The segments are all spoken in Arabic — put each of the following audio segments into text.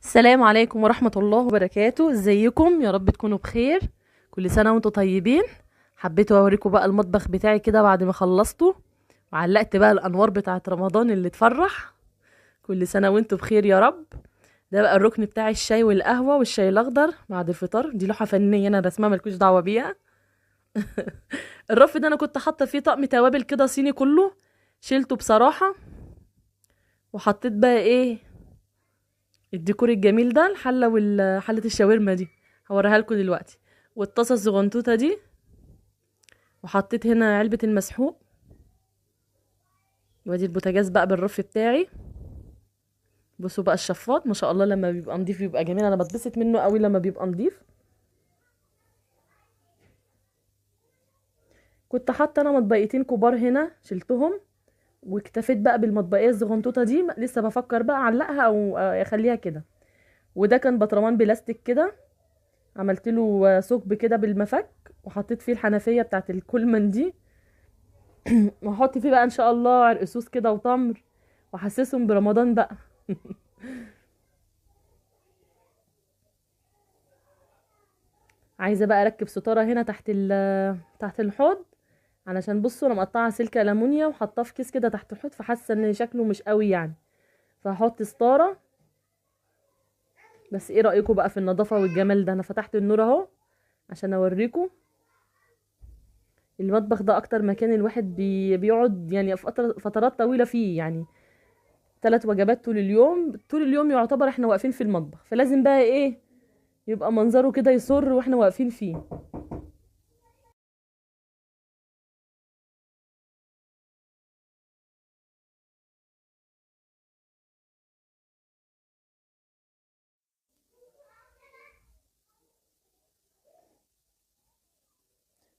السلام عليكم ورحمة الله وبركاته. ازيكم؟ يا رب تكونوا بخير. كل سنة وانتم طيبين. حبيت اوريكم بقى المطبخ بتاعي كده بعد ما خلصته، وعلقت بقى الانوار بتاعة رمضان اللي تفرح. كل سنة وانتم بخير يا رب. ده بقى الركن بتاع الشاي والقهوة والشاي الاخضر بعد الفطار. دي لوحة فنية انا رسمها، مالكوش دعوة بيها. الرف ده انا كنت حاطة فيه طقم توابل كده صيني كله، شيلته بصراحة. وحطيت بقى ايه الديكور الجميل ده، الحله حله الشاورما دي هوريها لكم دلوقتي، والطاسه الزغنطوطه دي. وحطيت هنا علبه المسحوق، وادي البوتاجاز بقى بالرف بتاعي. بصوا بقى الشفاط ما شاء الله لما بيبقى نضيف بيبقى جميل، انا بتبسط منه قوي لما بيبقى نضيف. كنت حاطه انا مطبقتين كبار هنا شلتهم، واكتفيت بقى بالمطبقيه الزغنطوطه دي. لسه بفكر بقى اعلقها او اخليها كده. وده كان بطرمان بلاستيك كده، عملت له ثقب كده بالمفك، وحطيت فيه الحنفيه بتاعت الكولمن دي. وهحط فيه بقى ان شاء الله عرقسوس كده وتمر، واحسسهم برمضان بقى. عايزه بقى اركب ستاره هنا تحت الحوض، علشان بصوا انا مقطعه سلك المونيا وحطاه في كيس كده تحت الحوض، فحاسه ان شكله مش قوي يعني. فهحط ستاره. بس ايه رايكم بقى في النظافه والجمال ده؟ انا فتحت النور اهو عشان اوريكم. المطبخ ده اكتر مكان الواحد بيقعد يعني فترات طويله فيه يعني. 3 وجبات طول اليوم، طول اليوم يعتبر احنا واقفين في المطبخ، فلازم بقى ايه يبقى منظره كده يسر واحنا واقفين فيه.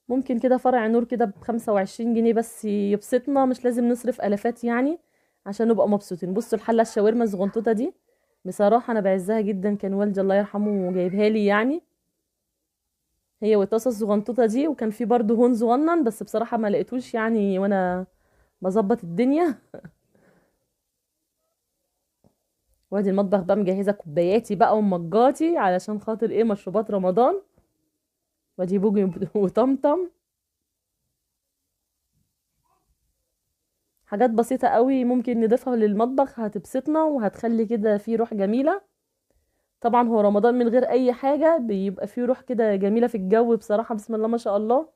ممكن كده فرع نور كده ب25 جنيه بس يبسطنا، مش لازم نصرف الافات يعني عشان نبقى مبسوطين. بصوا الحله الشاورما الزغنطوطه دي، بصراحه انا بعزها جدا، كان والدي الله يرحمه جايبها لي يعني. هي والطاسه الزغنطوطه دي، وكان في برضه هون صغنن بس بصراحه ما لقيتوش يعني وانا بظبط الدنيا. وادي المطبخ بقى مجهزه كوباياتي بقى ومجاتي علشان خاطر ايه مشروبات رمضان. وادي بوجي وطمطم. حاجات بسيطة قوي ممكن نضيفها للمطبخ هتبسطنا وهتخلي كده فيه روح جميلة. طبعا هو رمضان من غير اي حاجة بيبقى فيه روح كده جميلة في الجو بصراحة، بسم الله ما شاء الله.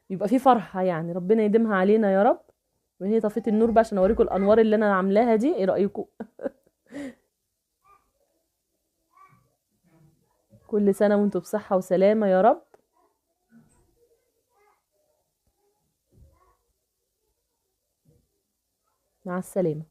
بيبقى فيه فرحة يعني، ربنا يديمها علينا يا رب. وهي طفيت النور بقى عشان اوريكم الانوار اللي انا عاملاها دي، ايه رأيكم؟ كل سنة وانتم بصحة وسلامة يا رب. مع السلامة.